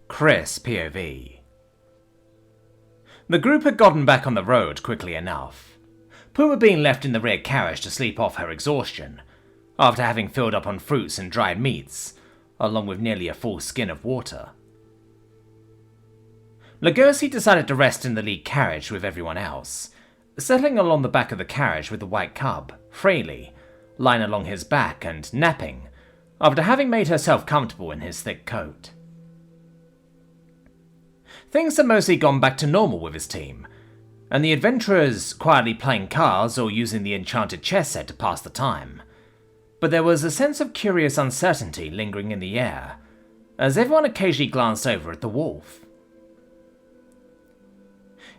Chris POV. The group had gotten back on the road quickly enough, Puma being left in the rear carriage to sleep off her exhaustion, after having filled up on fruits and dried meats, along with nearly a full skin of water. Lugosi decided to rest in the lead carriage with everyone else, settling along the back of the carriage with the white cub, Fraley, lying along his back and napping, after having made herself comfortable in his thick coat. Things had mostly gone back to normal with his team, and the adventurers quietly playing cards or using the enchanted chess set to pass the time. But there was a sense of curious uncertainty lingering in the air, as everyone occasionally glanced over at the wolf.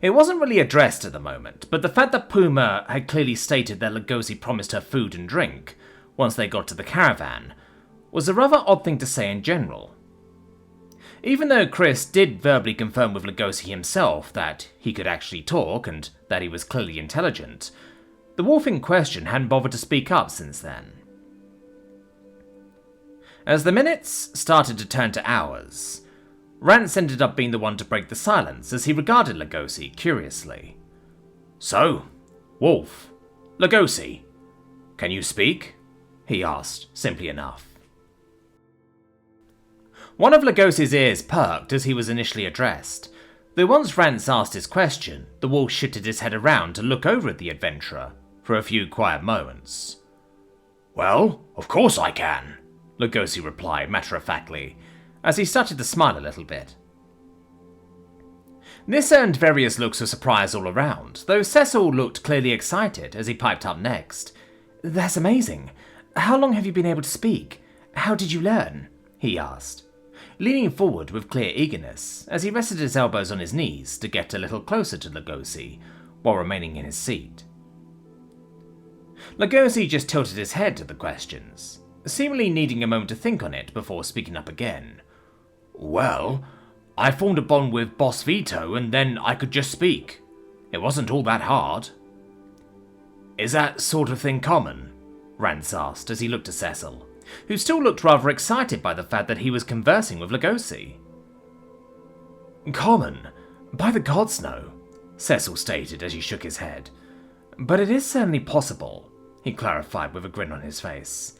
It wasn't really addressed at the moment, but the fact that Puma had clearly stated that Lugosi promised her food and drink once they got to the caravan was a rather odd thing to say in general. Even though Chris did verbally confirm with Lugosi himself that he could actually talk and that he was clearly intelligent, the wolf in question hadn't bothered to speak up since then. As the minutes started to turn to hours, Rance ended up being the one to break the silence as he regarded Lugosi curiously. "So, Wolf, Lugosi, can you speak?" he asked, simply enough. One of Lugosi's ears perked as he was initially addressed, though once Rance asked his question, the wolf shifted his head around to look over at the adventurer for a few quiet moments. "Well, of course I can," Lugosi replied matter-of-factly, as he started to smile a little bit. This earned various looks of surprise all around, though Cecil looked clearly excited as he piped up next. "That's amazing. How long have you been able to speak? How did you learn?" he asked, leaning forward with clear eagerness as he rested his elbows on his knees to get a little closer to Lugosi while remaining in his seat. Lugosi just tilted his head to the questions, seemingly needing a moment to think on it before speaking up again. "Well, I formed a bond with Boss Vito and then I could just speak. It wasn't all that hard." "Is that sort of thing common?" Rance asked as he looked at Cecil, who still looked rather excited by the fact that he was conversing with Lugosi. "Common? By the gods, no," Cecil stated as he shook his head. "But it is certainly possible," he clarified with a grin on his face.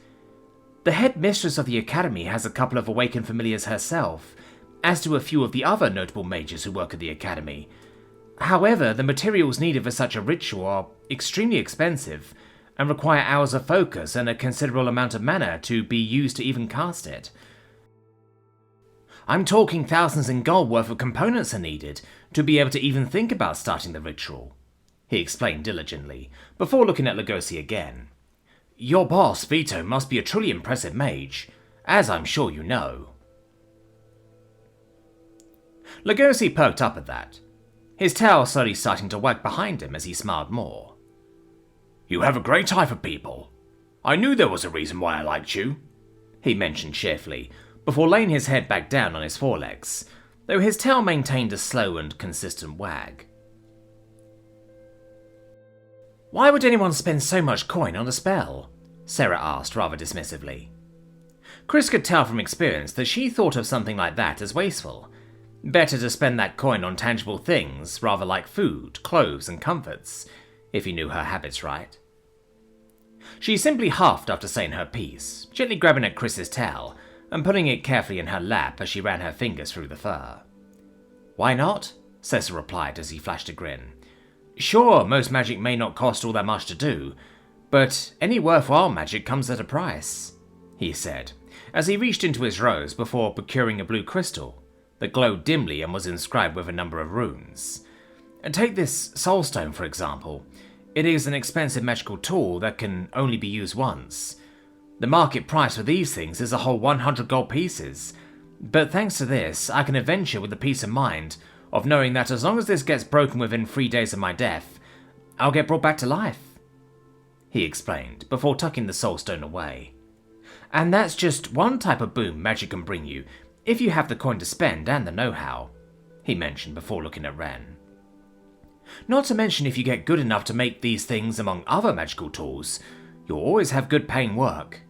"The head mistress of the academy has a couple of awakened familiars herself, as do a few of the other notable mages who work at the academy. However, the materials needed for such a ritual are extremely expensive, and require hours of focus and a considerable amount of mana to be used to even cast it. I'm talking thousands in gold worth of components are needed to be able to even think about starting the ritual," he explained diligently, before looking at Lugosi again. "Your boss, Vito, must be a truly impressive mage, as I'm sure you know." Lugosi perked up at that, his tail slowly starting to wag behind him as he smiled more. "You have a great eye for people. I knew there was a reason why I liked you," he mentioned cheerfully, before laying his head back down on his forelegs, though his tail maintained a slow and consistent wag. "Why would anyone spend so much coin on a spell?" Sarah asked rather dismissively. Chris could tell from experience that she thought of something like that as wasteful. Better to spend that coin on tangible things, rather like food, clothes, and comforts, if he knew her habits right. She simply huffed after saying her piece, gently grabbing at Chris's tail and putting it carefully in her lap as she ran her fingers through the fur. "Why not?" Cecil replied as he flashed a grin. "Sure, most magic may not cost all that much to do, but any worthwhile magic comes at a price," he said, as he reached into his rose before procuring a blue crystal that glowed dimly and was inscribed with a number of runes. "Take this soulstone, for example. It is an expensive magical tool that can only be used once. The market price for these things is a whole 100 gold pieces, but thanks to this, I can adventure with the peace of mind of knowing that as long as this gets broken within 3 days of my death, I'll get brought back to life," he explained, before tucking the soulstone away. "And that's just one type of boon magic can bring you, if you have the coin to spend and the know-how," he mentioned before looking at Ren. "Not to mention if you get good enough to make these things among other magical tools, you'll always have good paying work."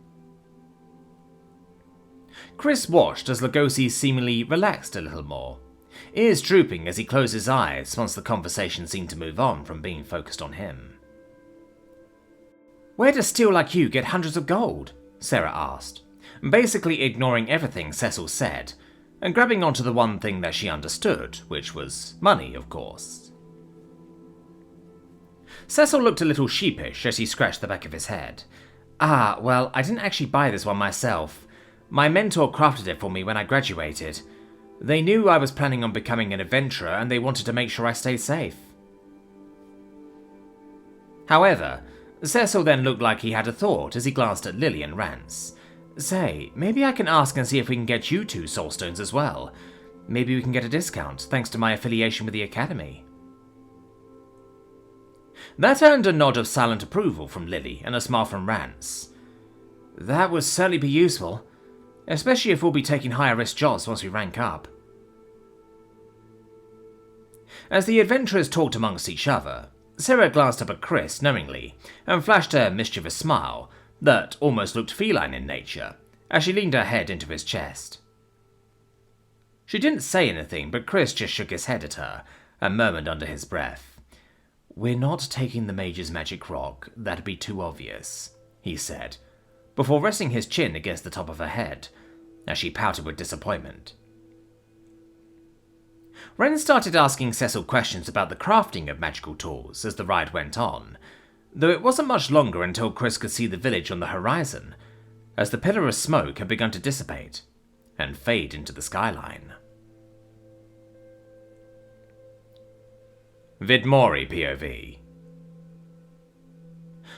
Chris watched as Lugosi seemingly relaxed a little more, ears drooping as he closed his eyes once the conversation seemed to move on from being focused on him. "Where does steel like you get hundreds of gold?" Sarah asked, basically ignoring everything Cecil said, and grabbing onto the one thing that she understood, which was money, of course. Cecil looked a little sheepish as he scratched the back of his head. Well, I didn't actually buy this one myself. My mentor crafted it for me when I graduated. They knew I was planning on becoming an adventurer and they wanted to make sure I stayed safe." However, Cecil then looked like he had a thought as he glanced at Lily and Rance. "Say, maybe I can ask and see if we can get you 2 soulstones as well. Maybe we can get a discount, thanks to my affiliation with the Academy." That earned a nod of silent approval from Lily and a smile from Rance. "That would certainly be useful, especially if we'll be taking higher risk jobs once we rank up." As the adventurers talked amongst each other, Sarah glanced up at Chris knowingly and flashed a mischievous smile that almost looked feline in nature as she leaned her head into his chest. She didn't say anything, but Chris just shook his head at her and murmured under his breath, "We're not taking the Mage's magic rock, that'd be too obvious," he said, before resting his chin against the top of her head as she pouted with disappointment. Ren started asking Cecil questions about the crafting of magical tools as the ride went on, though it wasn't much longer until Chris could see the village on the horizon, as the pillar of smoke had begun to dissipate and fade into the skyline. Vidmori POV.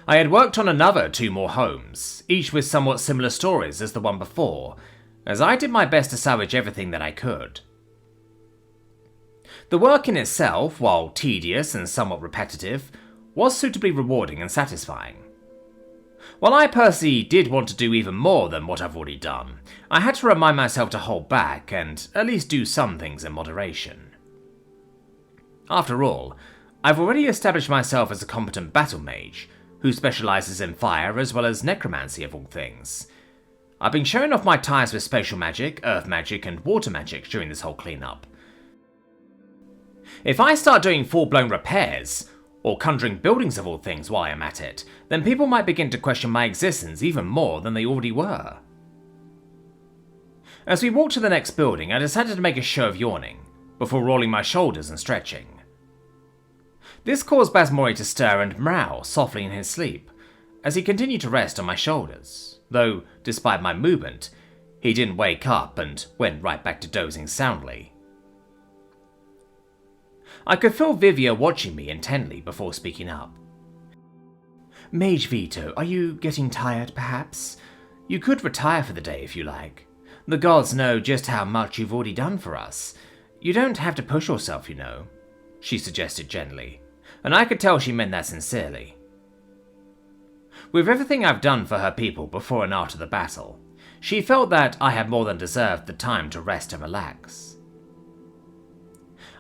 I had worked on another 2 more homes, each with somewhat similar stories as the one before, as I did my best to salvage everything that I could. The work in itself, while tedious and somewhat repetitive, was suitably rewarding and satisfying. While I personally did want to do even more than what I've already done, I had to remind myself to hold back and at least do some things in moderation. After all, I've already established myself as a competent battle mage, who specialises in fire as well as necromancy of all things. I've been showing off my ties with spatial magic, earth magic and water magic during this whole cleanup. If I start doing full-blown repairs, or conjuring buildings of all things while I'm at it, then people might begin to question my existence even more than they already were. As we walked to the next building, I decided to make a show of yawning, before rolling my shoulders and stretching. This caused Basmori to stir and meow softly in his sleep, as he continued to rest on my shoulders, though, despite my movement, he didn't wake up and went right back to dozing soundly. I could feel Vivia watching me intently before speaking up. "Mage Vito, are you getting tired, perhaps? You could retire for the day if you like. The gods know just how much you've already done for us. You don't have to push yourself, you know," she suggested gently, and I could tell she meant that sincerely. With everything I've done for her people before and after the battle, she felt that I had more than deserved the time to rest and relax.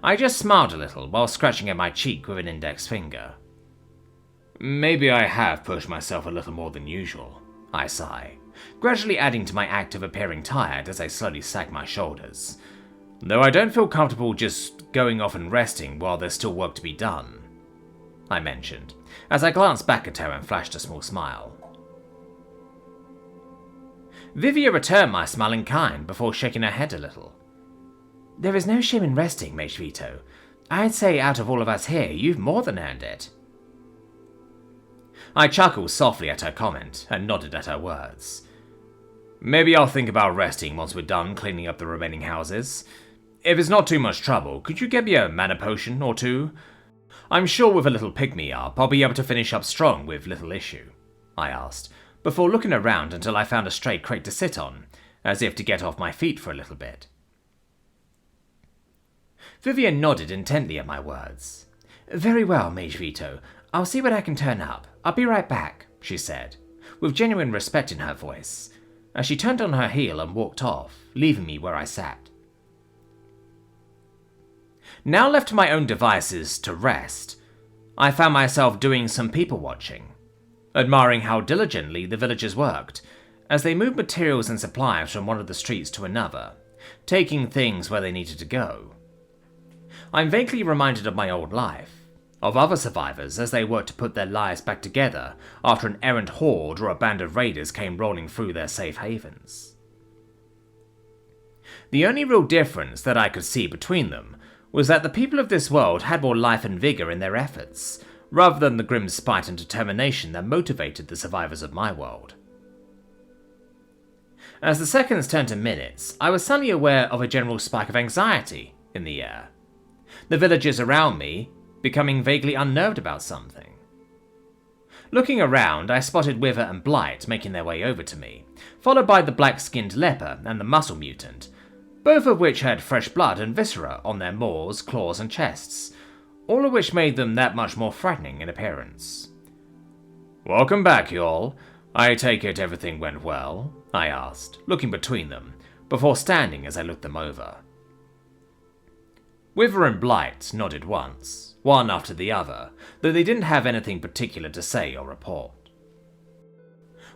I just smiled a little while scratching at my cheek with an index finger. "Maybe I have pushed myself a little more than usual," I sigh, gradually adding to my act of appearing tired as I slowly sag my shoulders. "Though I don't feel comfortable just going off and resting while there's still work to be done," I mentioned, as I glanced back at her and flashed a small smile. Vivia returned my smile in kind before shaking her head a little. "There is no shame in resting, Mage Vito. I'd say out of all of us here, you've more than earned it." I chuckled softly at her comment and nodded at her words. "Maybe I'll think about resting once we're done cleaning up the remaining houses. If it's not too much trouble, could you get me a mana potion or 2? I'm sure with a little pick-me-up, I'll be able to finish up strong with little issue," I asked, before looking around until I found a straight crate to sit on, as if to get off my feet for a little bit. Vivian nodded intently at my words. "Very well, Mage Vito. I'll see what I can turn up. I'll be right back," she said, with genuine respect in her voice, as she turned on her heel and walked off, leaving me where I sat. Now left to my own devices to rest, I found myself doing some people watching, admiring how diligently the villagers worked, as they moved materials and supplies from one of the streets to another, taking things where they needed to go. I'm vaguely reminded of my old life, of other survivors as they worked to put their lives back together after an errant horde or a band of raiders came rolling through their safe havens. The only real difference that I could see between them was that the people of this world had more life and vigour in their efforts, rather than the grim spite and determination that motivated the survivors of my world. As the seconds turned to minutes, I was suddenly aware of a general spike of anxiety in the air. The villagers around me becoming vaguely unnerved about something. Looking around, I spotted Wither and Blight making their way over to me, followed by the black-skinned leper and the muscle mutant, both of which had fresh blood and viscera on their maws, claws and chests, all of which made them that much more frightening in appearance. "Welcome back, y'all. I take it everything went well?" I asked, looking between them, before standing as I looked them over. Wither and Blight nodded once, one after the other, though they didn't have anything particular to say or report.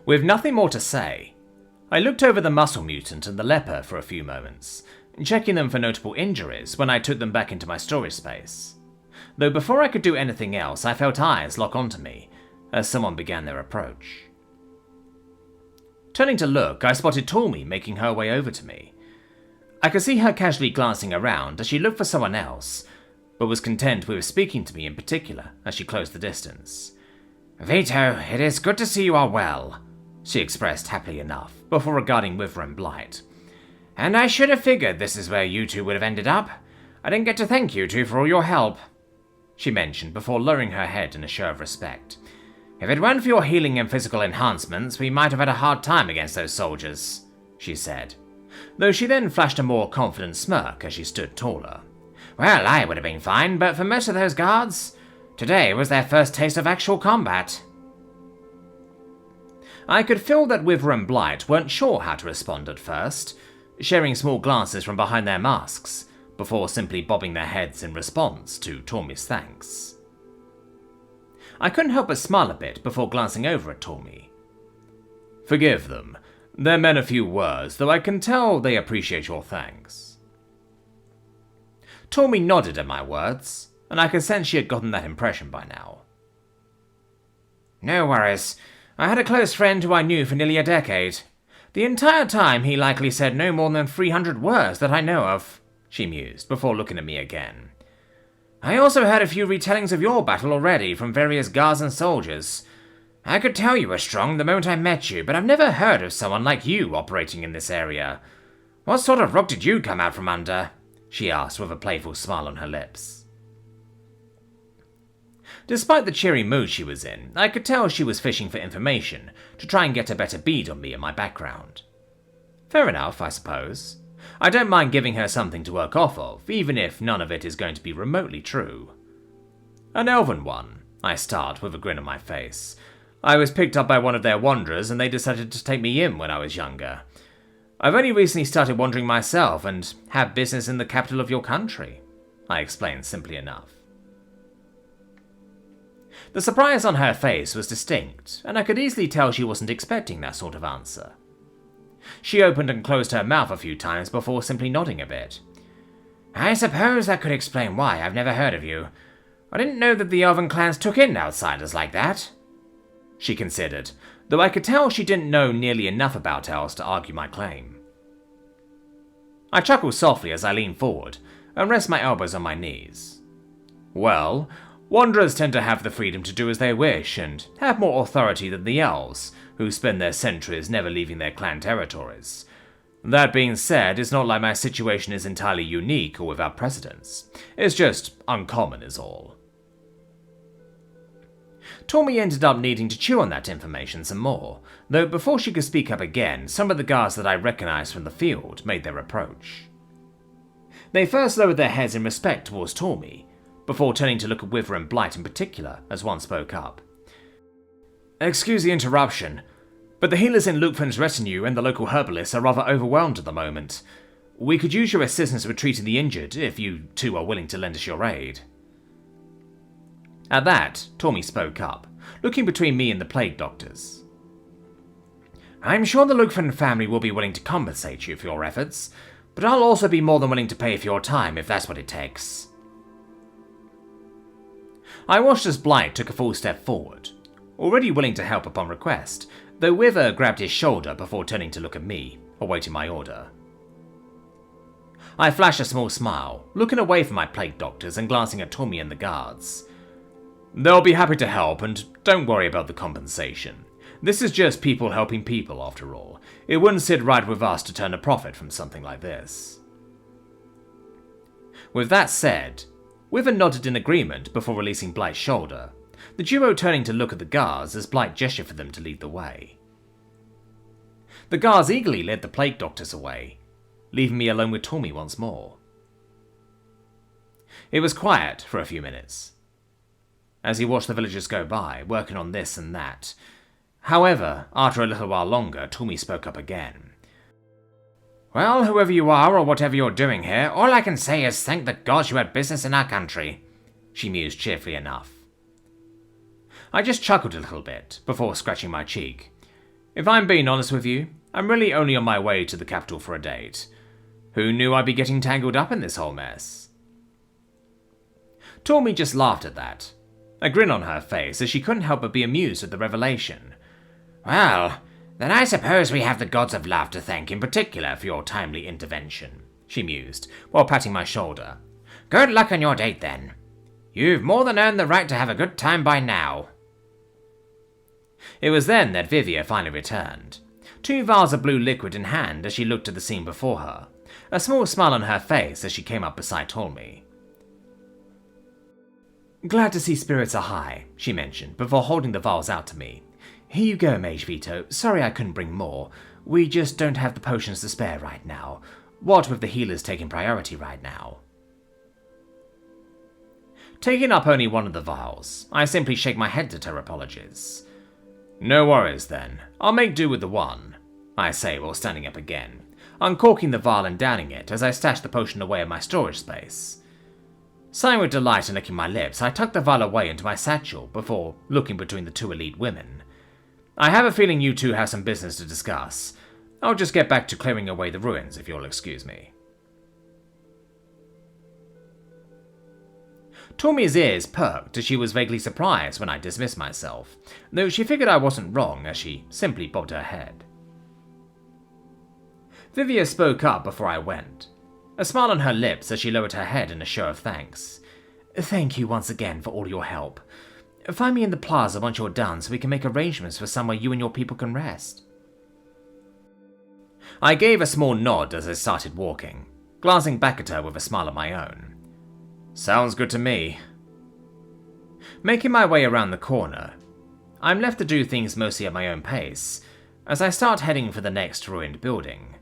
With nothing more to say, I looked over the muscle mutant and the leper for a few moments, checking them for notable injuries when I took them back into my storage space. Though before I could do anything else, I felt eyes lock onto me as someone began their approach. Turning to look, I spotted Tormi making her way over to me. I could see her casually glancing around as she looked for someone else, but was content with speaking to me in particular as she closed the distance. "Vito, it is good to see you are well," she expressed happily enough, before regarding Wither and Blight. "And I should have figured this is where you two would have ended up. I didn't get to thank you two for all your help," she mentioned before lowering her head in a show of respect. "If it weren't for your healing and physical enhancements, we might have had a hard time against those soldiers," she said, though she then flashed a more confident smirk as she stood taller. "Well, I would have been fine, but for most of those guards, today was their first taste of actual combat." I could feel that Wither and Blight weren't sure how to respond at first, sharing small glances from behind their masks, before simply bobbing their heads in response to Tormi's thanks. I couldn't help but smile a bit before glancing over at Tormi. "Forgive them. They're men of few words, though I can tell they appreciate your thanks." Tormi nodded at my words, and I could sense she had gotten that impression by now. "No worries. I had a close friend who I knew for nearly a decade. The entire time he likely said no more than 300 words that I know of," she mused, before looking at me again. "I also heard a few retellings of your battle already from various guards and soldiers. I could tell you were strong the moment I met you, but I've never heard of someone like you operating in this area. What sort of rock did you come out from under?" she asked with a playful smile on her lips. Despite the cheery mood she was in, I could tell she was fishing for information to try and get a better bead on me and my background. Fair enough, I suppose. I don't mind giving her something to work off of, even if none of it is going to be remotely true. "An elven one," I start with a grin on my face. "I was picked up by one of their wanderers and they decided to take me in when I was younger. I've only recently started wandering myself and have business in the capital of your country," I explained simply enough. The surprise on her face was distinct, and I could easily tell she wasn't expecting that sort of answer. She opened and closed her mouth a few times before simply nodding a bit. "I suppose that could explain why I've never heard of you. I didn't know that the elven clans took in outsiders like that," she considered, though I could tell she didn't know nearly enough about elves to argue my claim. I chuckled softly as I leaned forward and rest my elbows on my knees. "Well, wanderers tend to have the freedom to do as they wish and have more authority than the elves, who spend their centuries never leaving their clan territories. That being said, it's not like my situation is entirely unique or without precedence. It's just uncommon is all." Tormi ended up needing to chew on that information some more, though before she could speak up again, some of the guards that I recognized from the field made their approach. They first lowered their heads in respect towards Tormi, before turning to look at Wither and Blight in particular as one spoke up. "Excuse the interruption, but the healers in Lukfan's retinue and the local herbalists are rather overwhelmed at the moment. We could use your assistance with treating the injured if you two are willing to lend us your aid." At that, Tormi spoke up, looking between me and the plague doctors. I'm sure the Lukfen family will be willing to compensate you for your efforts, but I'll also be more than willing to pay for your time if that's what it takes. I watched as Blight took a full step forward, already willing to help upon request, though Wither grabbed his shoulder before turning to look at me, awaiting my order. I flashed a small smile, looking away from my plague doctors and glancing at Tommy and the guards. They'll be happy to help, and don't worry about the compensation. This is just people helping people, after all. It wouldn't sit right with us to turn a profit from something like this. With that said, Wither nodded in agreement before releasing Blight's shoulder, the duo turning to look at the guards as Blight gestured for them to lead the way. The guards eagerly led the plague doctors away, leaving me alone with Tommy once more. It was quiet for a few minutes, as he watched the villagers go by, working on this and that. However, after a little while longer, Tommy spoke up again. Well, whoever you are or whatever you're doing here, all I can say is thank the gods you had business in our country, she mused cheerfully enough. I just chuckled a little bit, before scratching my cheek. If I'm being honest with you, I'm really only on my way to the capital for a date. Who knew I'd be getting tangled up in this whole mess? Tommy just laughed at that, a grin on her face as she couldn't help but be amused at the revelation. Well, then I suppose we have the gods of love to thank in particular for your timely intervention, she mused, while patting my shoulder. Good luck on your date then. You've more than earned the right to have a good time by now. It was then that Vivia finally returned, 2 vials of blue liquid in hand as she looked at the scene before her, a small smile on her face as she came up beside Tommy. Glad to see spirits are high, she mentioned, before holding the vials out to me. Here you go, Mage Vito. Sorry I couldn't bring more. We just don't have the potions to spare right now. What with the healers taking priority right now. Taking up only one of the vials, I simply shake my head at her apologies. No worries then. I'll make do with the one, I say while standing up again, uncorking the vial and downing it as I stash the potion away in my storage space. Sighing with delight and licking my lips, I tuck the vial away into my satchel before looking between the 2 elite women. I have a feeling you two have some business to discuss. I'll just get back to clearing away the ruins if you'll excuse me. Tommy's ears perked as she was vaguely surprised when I dismissed myself, though she figured I wasn't wrong as she simply bobbed her head. Vivia spoke up before I went, a smile on her lips as she lowered her head in a show of thanks. Thank you once again for all your help. Find me in the plaza once you're done so we can make arrangements for somewhere you and your people can rest. I gave a small nod as I started walking, glancing back at her with a smile of my own. Sounds good to me. Making my way around the corner, I'm left to do things mostly at my own pace, as I start heading for the next ruined building.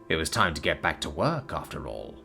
It was time to get back to work, after all.